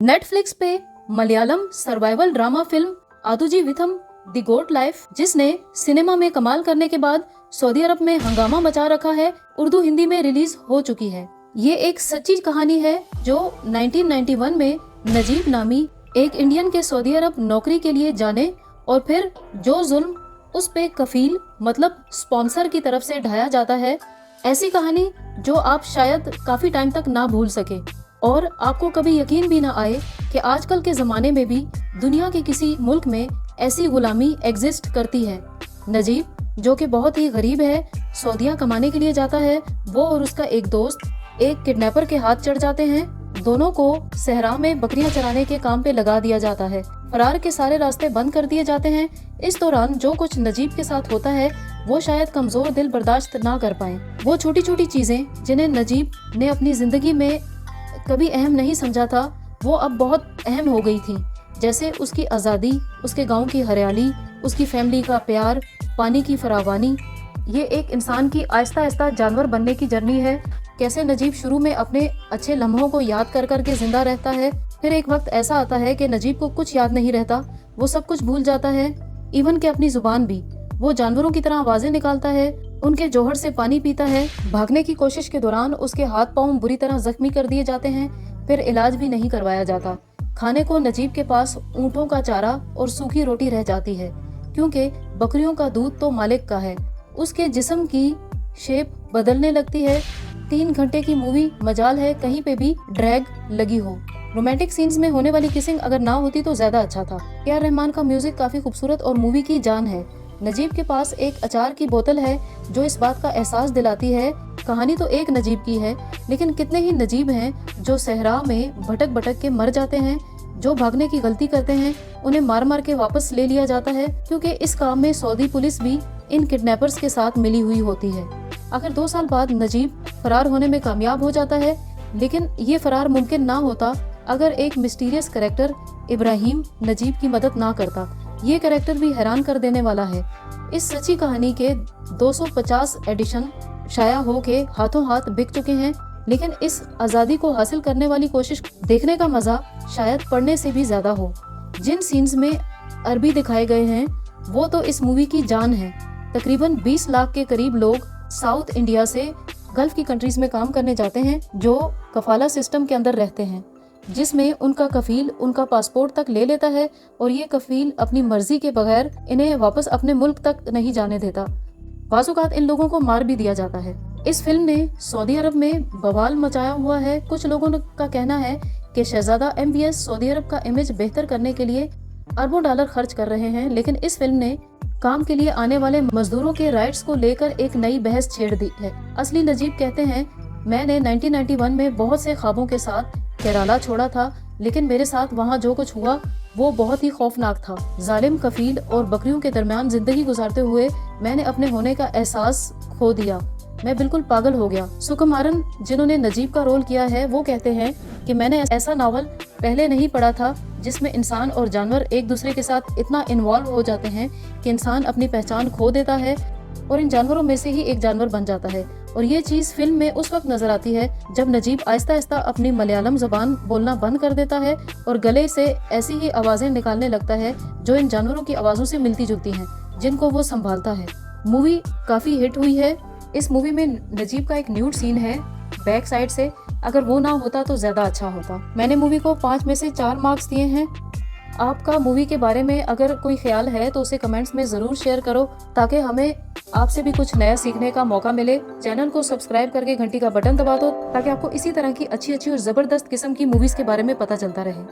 Netflix पे Malayalam survival drama film Aadujeevitham the goat life, जिसने cinema में कमाल करने के बाद सऊदी अरब में हंगामा मचा रखा है, उर्दू हिंदी में रिलीज हो चुकी है। ये एक सच्ची कहानी है जो 1991 में नजीब नामी एक इंडियन के सऊदी अरब नौकरी के लिए जाने और फिर जो जुल्म उस पे कफील मतलब स्पॉन्सर की तरफ से ढाया जाता है, ऐसी कहानी जो आप शायद काफी टाइम तक ना भूल सके और आपको कभी यकीन भी ना आए कि आजकल के जमाने में भी दुनिया के किसी मुल्क में ऐसी गुलामी एग्जिस्ट करती है। नजीब, जो कि बहुत ही गरीब है, सऊदिया कमाने के लिए जाता है। वो और उसका एक दोस्त एक किडनैपर के हाथ चढ़ जाते हैं। दोनों को सहरा में बकरियां चराने के काम पे लगा दिया जाता है। फरार के सारे रास्ते बंद कर दिए जाते हैं। इस दौरान जो कुछ नजीब के साथ होता है वो शायद कमजोर दिल बर्दाश्त ना कर पाए। वो छोटी छोटी चीजें जिन्हें नजीब ने अपनी जिंदगी में कभी अहम नहीं समझा था, वो अब बहुत अहम हो गई थी। जैसे उसकी आज़ादी, उसके गांव की हरियाली, उसकी फैमिली का प्यार, पानी की फरावानी। ये एक इंसान की आहिस्ता आहिस्ता जानवर बनने की जर्नी है। कैसे नजीब शुरू में अपने अच्छे लम्हों को याद कर करके जिंदा रहता है, फिर एक वक्त ऐसा आता है कि नजीब को कुछ याद नहीं रहता, वो सब कुछ भूल जाता है, इवन के अपनी जुबान भी। वो जानवरों की तरह आवाजें निकालता है, उनके जोहर से पानी पीता है। भागने की कोशिश के दौरान उसके हाथ पांव बुरी तरह जख्मी कर दिए जाते हैं, फिर इलाज भी नहीं करवाया जाता। खाने को नजीब के पास ऊँटों का चारा और सूखी रोटी रह जाती है, क्योंकि बकरियों का दूध तो मालिक का है। उसके जिस्म की शेप बदलने लगती है। 3 घंटे की मूवी, मजाल है कहीं पे भी ड्रैग लगी हो। रोमांटिक सीन्स में होने वाली किसिंग अगर ना होती तो ज्यादा अच्छा था। ए.आर. रहमान का म्यूजिक काफी खूबसूरत और मूवी की जान है। नजीब के पास एक अचार की बोतल है जो इस बात का एहसास दिलाती है कहानी तो एक नजीब की है, लेकिन कितने ही नजीब हैं जो सहरा में भटक भटक के मर जाते हैं। जो भागने की गलती करते हैं उन्हें मार मार के वापस ले लिया जाता है, क्योंकि इस काम में सऊदी पुलिस भी इन किडनैपर्स के साथ मिली हुई होती है। आखिर 2 साल बाद नजीब फरार होने में कामयाब हो जाता है, लेकिन ये फरार मुमकिन ना होता अगर एक मिस्टीरियस कैरेक्टर इब्राहिम नजीब की मदद ना करता। ये कैरेक्टर भी हैरान कर देने वाला है। इस सच्ची कहानी के 250 एडिशन शाया हो के हाथों हाथ बिक चुके हैं, लेकिन इस आज़ादी को हासिल करने वाली कोशिश देखने का मजा शायद पढ़ने से भी ज्यादा हो। जिन सीन्स में अरबी दिखाए गए हैं वो तो इस मूवी की जान है। तकरीबन 20 लाख के करीब लोग साउथ इंडिया से गल्फ की कंट्रीज में काम करने जाते हैं, जो कफाला सिस्टम के अंदर रहते हैं, जिसमें उनका कफील उनका पासपोर्ट तक ले लेता है और ये कफील अपनी मर्जी के बगैर इन्हें वापस अपने मुल्क तक नहीं जाने देता। बाज़-औक़ात इन लोगों को मार भी दिया जाता है। इस फिल्म ने सऊदी अरब में बवाल मचाया हुआ है। कुछ लोगों का कहना है कि शहजादा MBS सऊदी अरब का इमेज बेहतर करने के लिए अरबों डॉलर खर्च कर रहे हैं, लेकिन इस फिल्म ने काम के लिए आने वाले मजदूरों के राइट्स को लेकर एक नई बहस छेड़ दी है। असली नजीब कहते हैं, मैंने 1991 में बहुत से ख्वाबों के साथ केरला छोड़ा था, लेकिन मेरे साथ वहाँ जो कुछ हुआ वो बहुत ही खौफनाक था। जालिम कफील और बकरियों के दरमियान जिंदगी गुजारते हुए मैंने अपने होने का एहसास खो दिया। मैं बिल्कुल पागल हो गया। सुकुमारन, जिन्होंने नजीब का रोल किया है, वो कहते हैं कि मैंने ऐसा नावल पहले नहीं पढ़ा था जिसमें इंसान और जानवर एक दूसरे के साथ इतना इन्वॉल्व हो जाते हैं कि इंसान अपनी पहचान खो देता है और इन जानवरों में से ही एक जानवर बन जाता है। और ये चीज फिल्म में उस वक्त नजर आती है जब नजीब आहिस्ता आहिस्ता अपनी मलयालम जबान बोलना बंद कर देता है और गले से ऐसी ही आवाजें निकालने लगता है जो इन जानवरों की आवाजों से मिलती जुलती हैं, जिनको वो संभालता है। मूवी काफी हिट हुई है। इस मूवी में नजीब का एक न्यूड सीन है बैक साइड से, अगर वो ना होता तो ज्यादा अच्छा होता। मैंने मूवी को 5 में से 4 मार्क्स दिए हैं। आपका मूवी के बारे में अगर कोई ख्याल है तो उसे कमेंट्स में जरूर शेयर करो, ताकि हमें आपसे भी कुछ नया सीखने का मौका मिले। चैनल को सब्सक्राइब करके घंटी का बटन दबा दो, ताकि आपको इसी तरह की अच्छी अच्छी और जबरदस्त किस्म की मूवीज के बारे में पता चलता रहे।